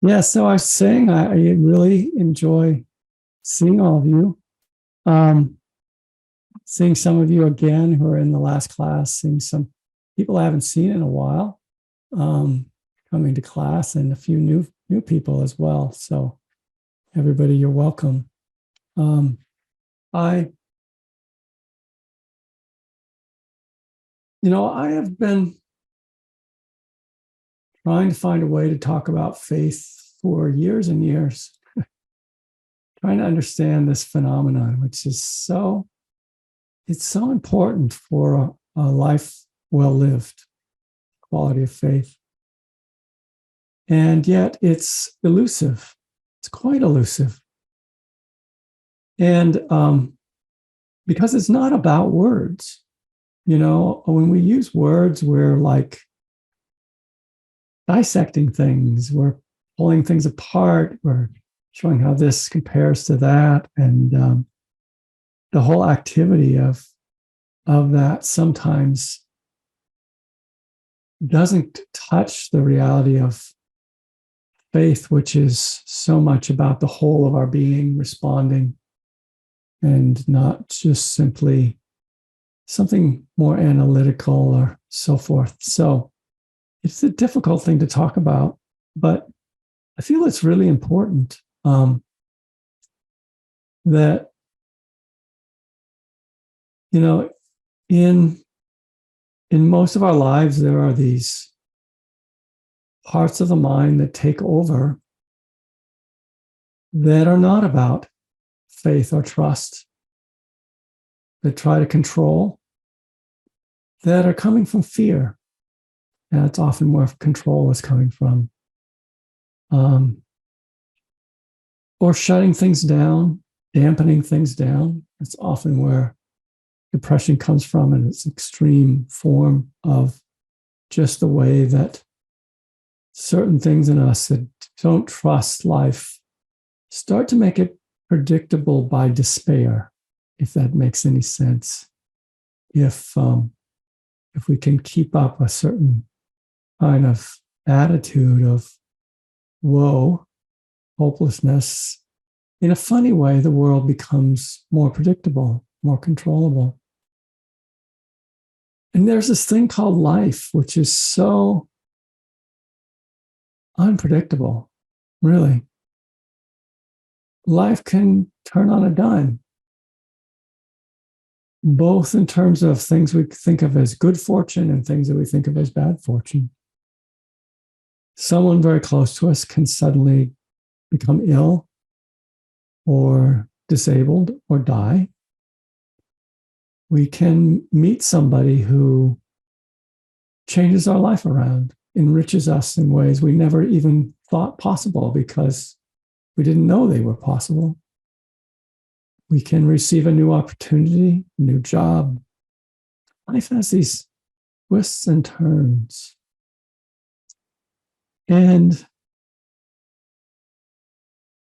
Yeah, so I was saying I really enjoy seeing all of you. Um, Seeing some of you again who are in the last class, seeing some people I haven't seen in a while coming to class, and a few new people as well. So everybody, you're welcome. I I have been trying to find a way to talk about faith for years and years, trying to understand this phenomenon, which is it's so important for a life well lived, quality of faith. And yet it's elusive. It's quite elusive. And because it's not about words, when we use words, we're like dissecting things, we're pulling things apart, we're showing how this compares to that. And the whole activity of that sometimes doesn't touch the reality of faith, which is so much about the whole of our being responding, and not just simply something more analytical or so forth. So it's a difficult thing to talk about, but I feel it's really important that, in most of our lives, there are these parts of the mind that take over that are not about faith or trust, that try to control, that are coming from fear. And that's often where control is coming from. Or shutting things down, dampening things down. That's often where depression comes from, in its extreme form of just the way that certain things in us that don't trust life start to make it predictable by despair, if that makes any sense. If we can keep up a certain kind of attitude of woe, hopelessness, in a funny way, the world becomes more predictable, more controllable. And there's this thing called life, which is so unpredictable, really. Life can turn on a dime, both in terms of things we think of as good fortune and things that we think of as bad fortune. Someone very close to us can suddenly become ill or disabled or die. We can meet somebody who changes our life around, enriches us in ways we never even thought possible because we didn't know they were possible. We can receive a new opportunity, a new job. Life has these twists and turns. And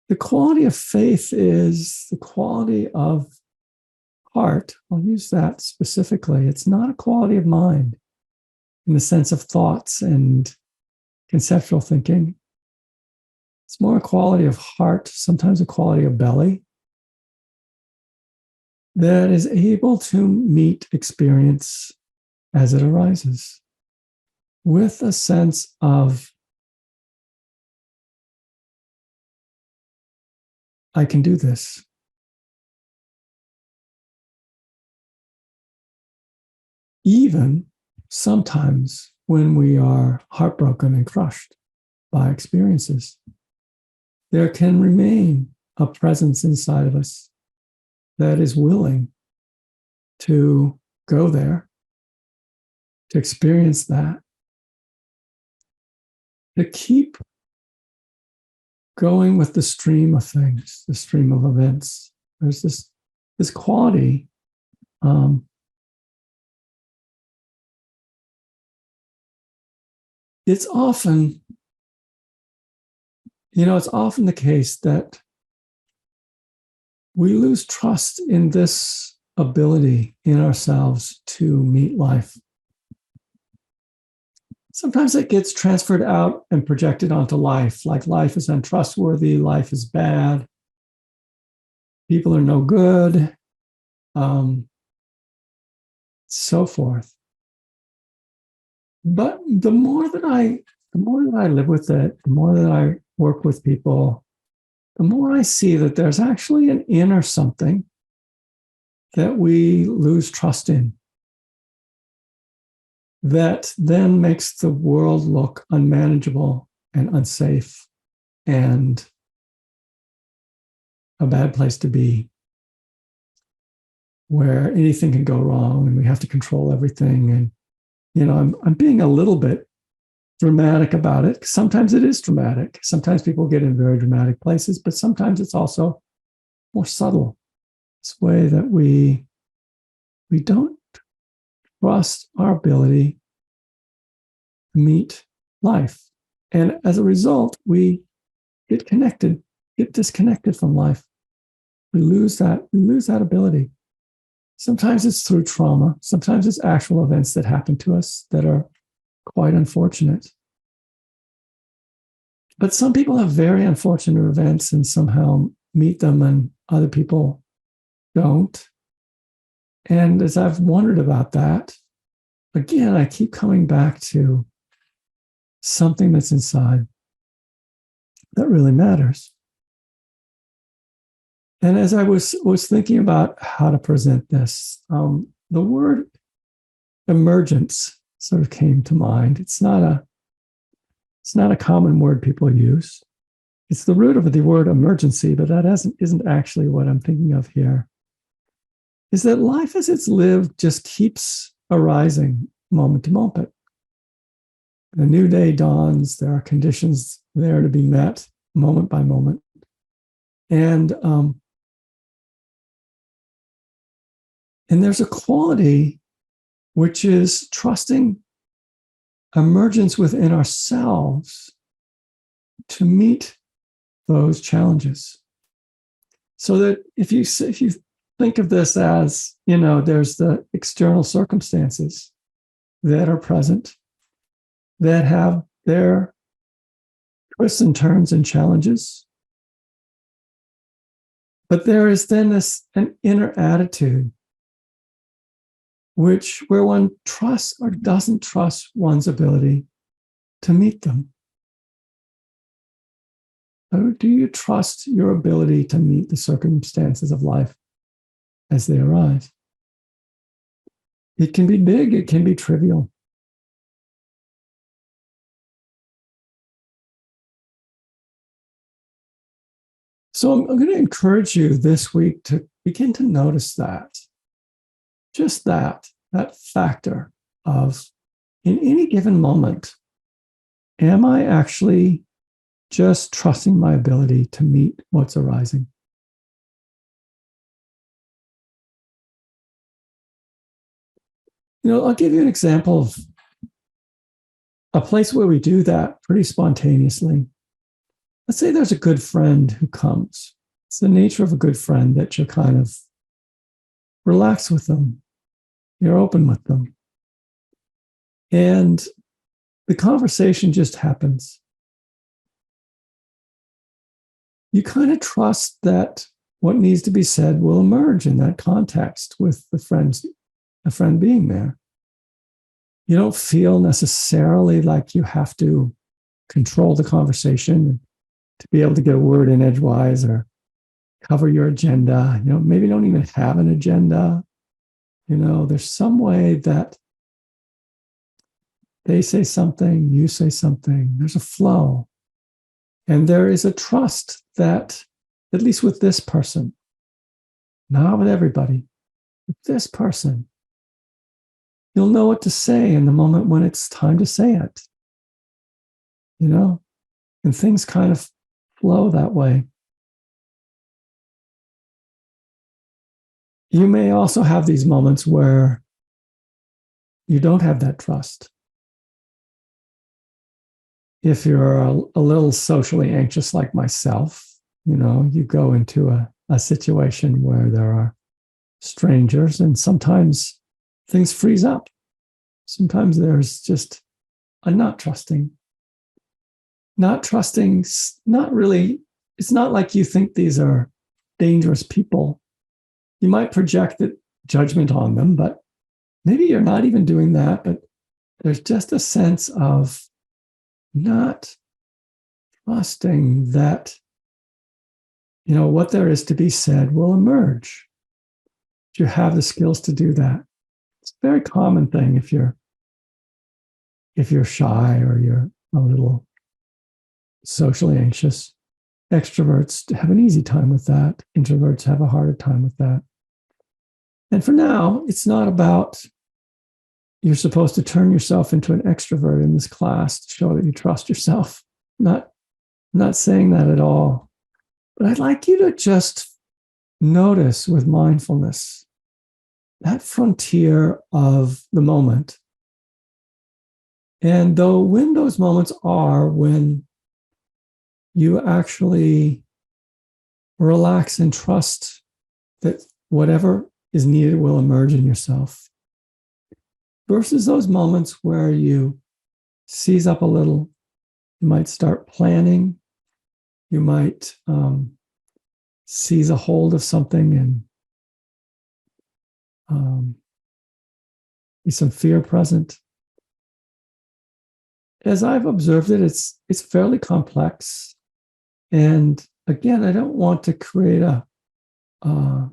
the quality of faith is the quality of heart. I'll use that specifically. It's not a quality of mind in the sense of thoughts and conceptual thinking. It's more a quality of heart, sometimes a quality of belly, that is able to meet experience as it arises with a sense of, I can do this. Even sometimes when we are heartbroken and crushed by experiences, there can remain a presence inside of us that is willing to go there, to experience that, to keep going with the stream of things, the stream of events. There's this quality. It's often the case that we lose trust in this ability in ourselves to meet life. sometimes it gets transferred out and projected onto life, like life is untrustworthy, life is bad, people are no good, so forth. But the more that I live with it, the more that I work with people, the more I see that there's actually an inner something that we lose trust in, that then makes the world look unmanageable and unsafe and a bad place to be, where anything can go wrong and we have to control everything. And, I'm being a little bit dramatic about it. Sometimes it is dramatic. Sometimes people get in very dramatic places, but sometimes it's also more subtle. It's a way that we don't trust our ability to meet life. And as a result, we get disconnected from life. We lose that ability. Sometimes it's through trauma. Sometimes it's actual events that happen to us that are quite unfortunate. But some people have very unfortunate events and somehow meet them and other people don't. And as I've wondered about that, again, I keep coming back to something that's inside that really matters. And as I was thinking about how to present this, the word emergence sort of came to mind. It's not a common word people use. It's the root of the word emergency, but that isn't actually what I'm thinking of here. Is that life as it's lived just keeps arising moment to moment. The new day dawns. There are conditions there to be met moment by moment. And there's a quality which is trusting emergence within ourselves to meet those challenges. So that if you think of this as, there's the external circumstances that are present, that have their twists and turns and challenges. But there is then an inner attitude where one trusts or doesn't trust one's ability to meet them. Or do you trust your ability to meet the circumstances of life as they arise? It can be big, it can be trivial. So I'm going to encourage you this week to begin to notice that. Just that factor of, in any given moment, am I actually just trusting my ability to meet what's arising? I'll give you an example of a place where we do that pretty spontaneously. Let's say there's a good friend who comes. It's the nature of a good friend that you're kind of relax with them. You're open with them. And the conversation just happens. You kind of trust that what needs to be said will emerge in that context with the friend being there. You don't feel necessarily like you have to control the conversation to be able to get a word in edgewise or cover your agenda. Maybe you don't even have an agenda. There's some way that they say something, you say something, there's a flow. And there is a trust that, at least with this person, not with everybody, with this person, you'll know what to say in the moment when it's time to say it. And things kind of flow that way. You may also have these moments where you don't have that trust. If you're a little socially anxious like myself, you go into a situation where there are strangers and sometimes things freeze up. Sometimes there's just a not trusting. Not trusting, not really, it's not like you think these are dangerous people. You might project that judgment on them, but maybe you're not even doing that. But there's just a sense of not trusting that, what there is to be said will emerge. You have the skills to do that. It's a very common thing if you're shy or you're a little socially anxious. Extroverts have an easy time with that. Introverts have a harder time with that. And for now, it's not about you're supposed to turn yourself into an extrovert in this class to show that you trust yourself. Not saying that at all. But I'd like you to just notice with mindfulness that frontier of the moment. And though when those moments are when you actually relax and trust that whatever is needed will emerge in yourself, versus those moments where you seize up a little, you might start planning, you might seize a hold of something and be some fear present. As I've observed it, it's fairly complex. And again, I don't want to create an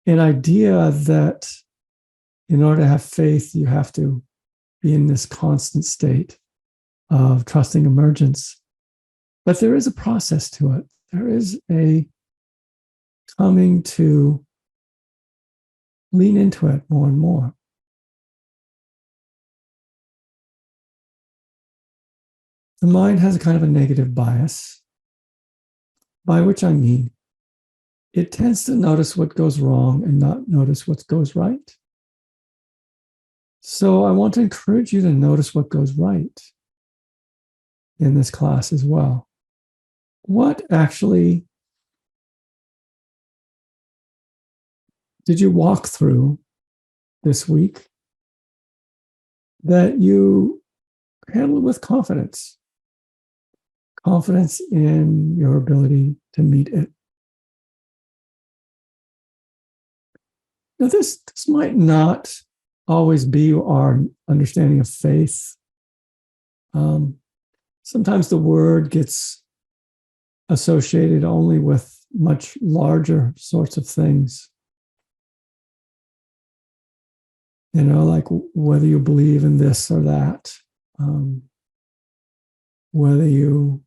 idea that in order to have faith, you have to be in this constant state of trusting emergence. But there is a process to it. There is a coming to lean into it more and more. The mind has a kind of a negative bias, by which I mean it tends to notice what goes wrong and not notice what goes right. So I want to encourage you to notice what goes right in this class as well. What actually did you walk through this week that you handled with confidence? Confidence in your ability to meet it. Now, this might not always be our understanding of faith. Sometimes the word gets associated only with much larger sorts of things. Like whether you believe in this or that, whether you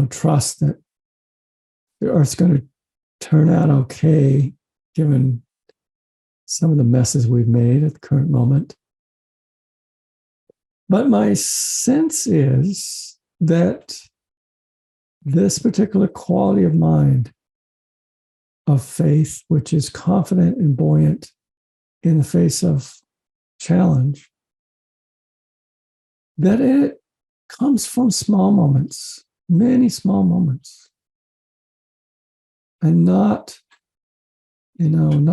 trust that the earth's going to turn out okay, given some of the messes we've made at the current moment. But my sense is that this particular quality of mind, of faith, which is confident and buoyant in the face of challenge, that it comes from small moments, many small moments, and not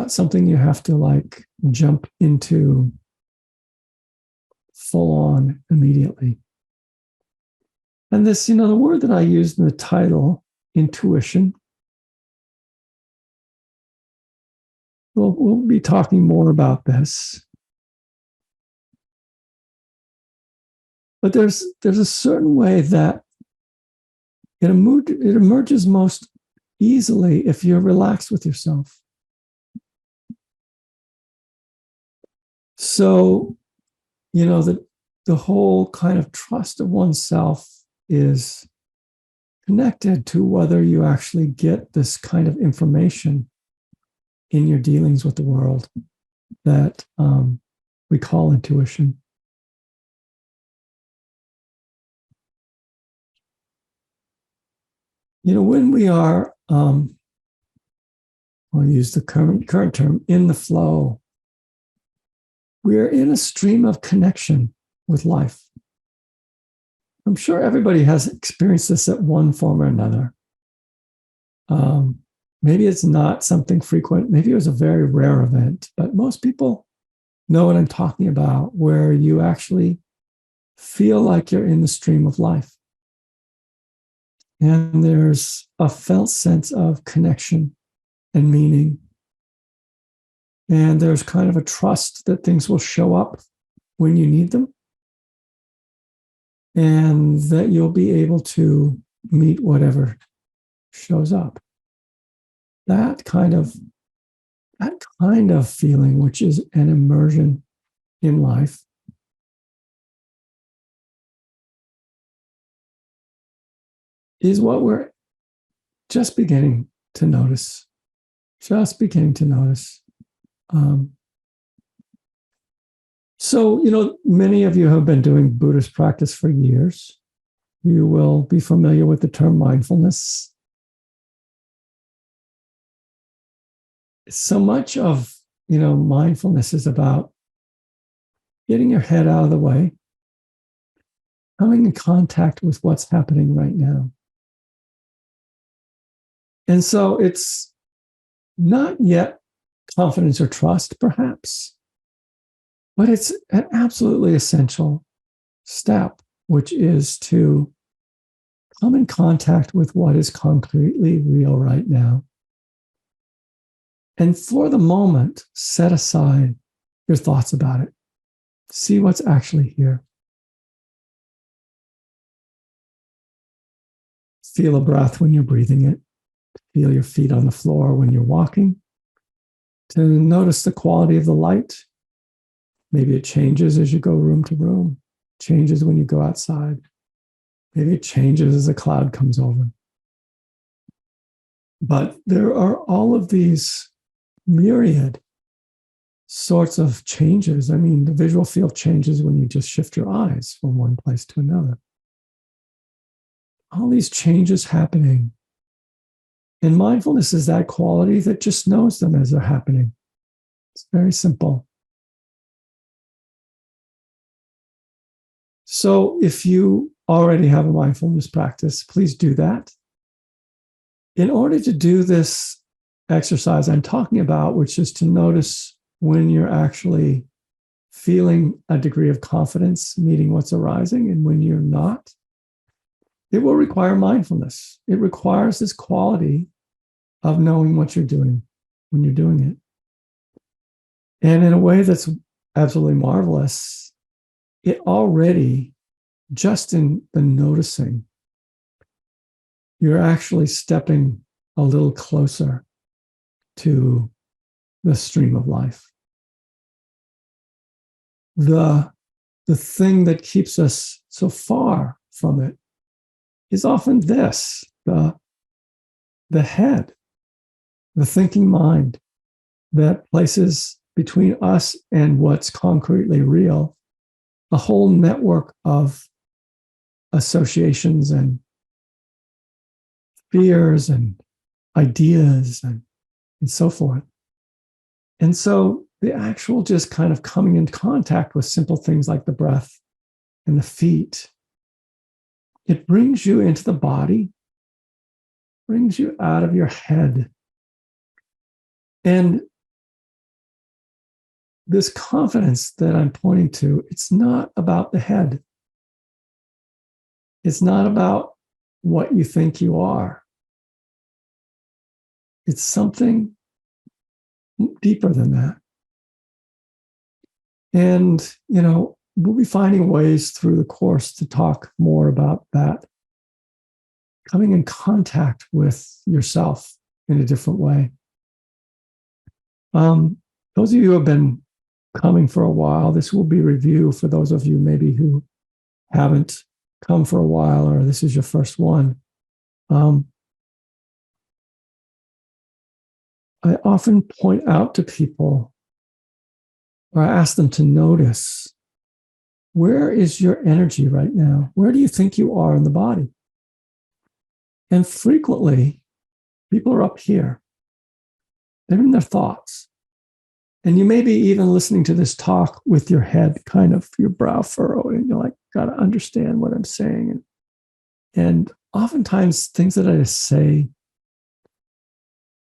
something you have to jump into full on immediately. And this, the word that I used in the title, intuition, we'll be talking more about this. But there's a certain way that it emerges most easily if you're relaxed with yourself. So, the whole kind of trust of oneself is connected to whether you actually get this kind of information in your dealings with the world that we call intuition. When we are, I'll use the current term, in the flow, we're in a stream of connection with life. I'm sure everybody has experienced this at one form or another. Maybe it's not something frequent. Maybe it was a very rare event, but most people know what I'm talking about, where you actually feel like you're in the stream of life. And there's a felt sense of connection and meaning. And there's kind of a trust that things will show up when you need them, and that you'll be able to meet whatever shows up. That kind of feeling, which is an immersion in life, is what we're just beginning to notice. Just beginning to notice. So, many of you have been doing Buddhist practice for years. You will be familiar with the term mindfulness. So much of, mindfulness is about getting your head out of the way, coming in contact with what's happening right now. And so it's not yet confidence or trust, perhaps, but it's an absolutely essential step, which is to come in contact with what is concretely real right now. And for the moment, set aside your thoughts about it. See what's actually here. Feel a breath when you're breathing it. Feel your feet on the floor when you're walking. To notice the quality of the light. Maybe it changes as you go room to room, changes when you go outside. Maybe it changes as a cloud comes over. But there are all of these myriad sorts of changes. I mean, the visual field changes when you just shift your eyes from one place to another. All these changes happening. And mindfulness is that quality that just knows them as they're happening. It's very simple. So if you already have a mindfulness practice, please do that. In order to do this exercise I'm talking about, which is to notice when you're actually feeling a degree of confidence meeting what's arising and when you're not, it will require mindfulness. It requires this quality of knowing what you're doing when you're doing it. And in a way that's absolutely marvelous, it already, just in the noticing, you're actually stepping a little closer to the stream of life. The thing that keeps us so far from it is often this, the head, the thinking mind that places between us and what's concretely real a whole network of associations and fears and ideas and so forth. And so the actual just kind of coming in contact with simple things like the breath and the feet, it brings you into the body, brings you out of your head. And this confidence that I'm pointing to, it's not about the head. It's not about what you think you are. It's something deeper than that. And, we'll be finding ways through the course to talk more about that. Coming in contact with yourself in a different way. Those of you who have been coming for a while, this will be review for those of you maybe who haven't come for a while or this is your first one. I often point out to people, or I ask them to notice, where is your energy right now? Where do you think you are in the body? And frequently, people are up here. They're in their thoughts. And you may be even listening to this talk with your head kind of, your brow furrowed, and you're like, got to understand what I'm saying. And oftentimes, things that I say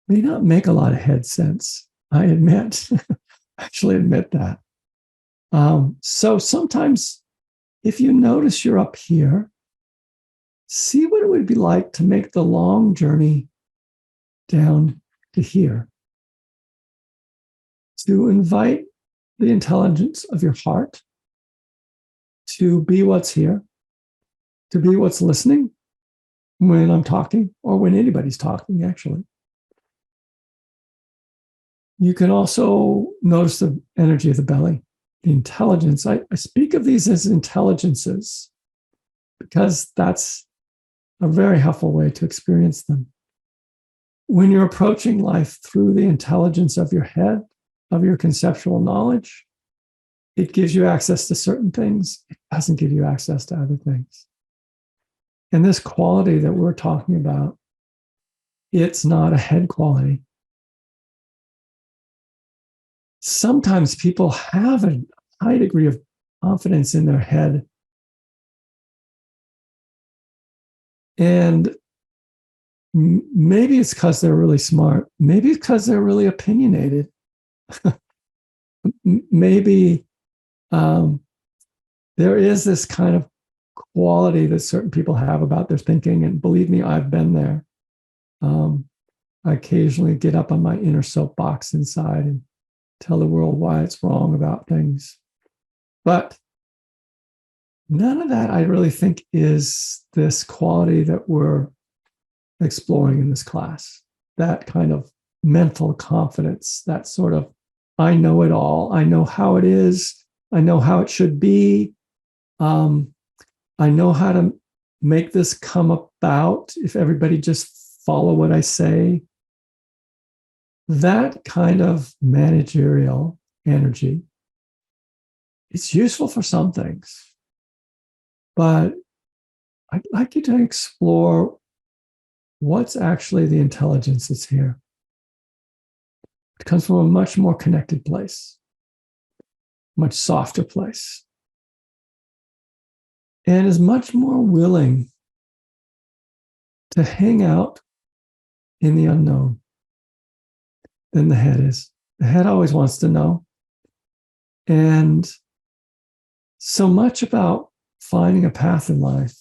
may not make a lot of head sense. I actually admit that. So sometimes if you notice you're up here, see what it would be like to make the long journey down to here, to invite the intelligence of your heart to be what's here, to be what's listening when I'm talking or when anybody's talking, actually. You can also notice the energy of the belly, the intelligence. I speak of these as intelligences because that's a very helpful way to experience them. When you're approaching life through the intelligence of your head, of your conceptual knowledge, it gives you access to certain things. It doesn't give you access to other things. And this quality that we're talking about, it's not a head quality. Sometimes people have a high degree of confidence in their head. And maybe it's because they're really smart. Maybe it's because they're really opinionated. Maybe there is this kind of quality that certain people have about their thinking. And believe me, I've been there. I occasionally get up on my inner soapbox inside and tell the world why it's wrong about things. But none of that, I really think, is this quality that we're exploring in this class. That kind of mental confidence, that sort of, I know it all. I know how it is. I know how it should be. I know how to make this come about if everybody just follow what I say. That kind of managerial energy, it's useful for some things, but I'd like you to explore what's actually the intelligence that's here. It comes from a much more connected place, much softer place, and is much more willing to hang out in the unknown than the head is. The head always wants to know. And so much about finding a path in life,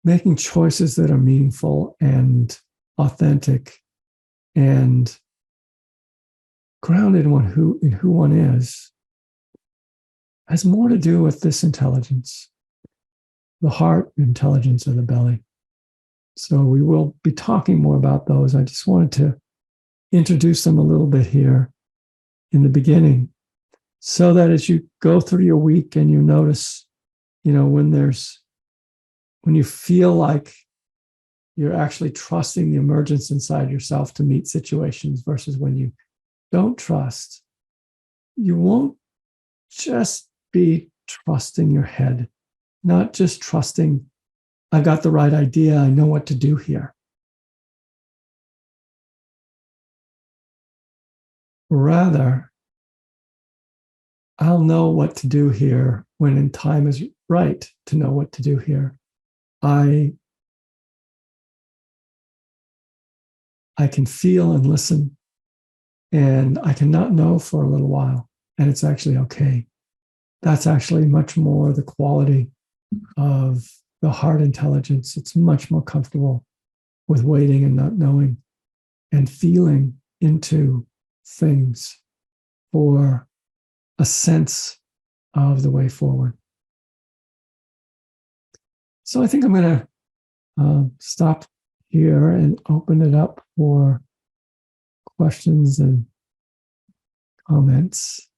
making choices that are meaningful and authentic and grounded in who one is, has more to do with this intelligence, the heart intelligence of the belly. So we will be talking more about those. I just wanted to introduce them a little bit here in the beginning, so that as you go through your week and you notice, when you feel like you're actually trusting the emergence inside yourself to meet situations versus when you don't trust, you won't just be trusting your head, not just trusting, I've got the right idea, I know what to do here. Rather, I'll know what to do here when in time is right to know what to do here. I can feel and listen, and I can not know for a little while, and it's actually okay. That's actually much more the quality of the heart intelligence. It's much more comfortable with waiting and not knowing and feeling into things for a sense of the way forward. So I think I'm going to stop here and open it up for questions and comments.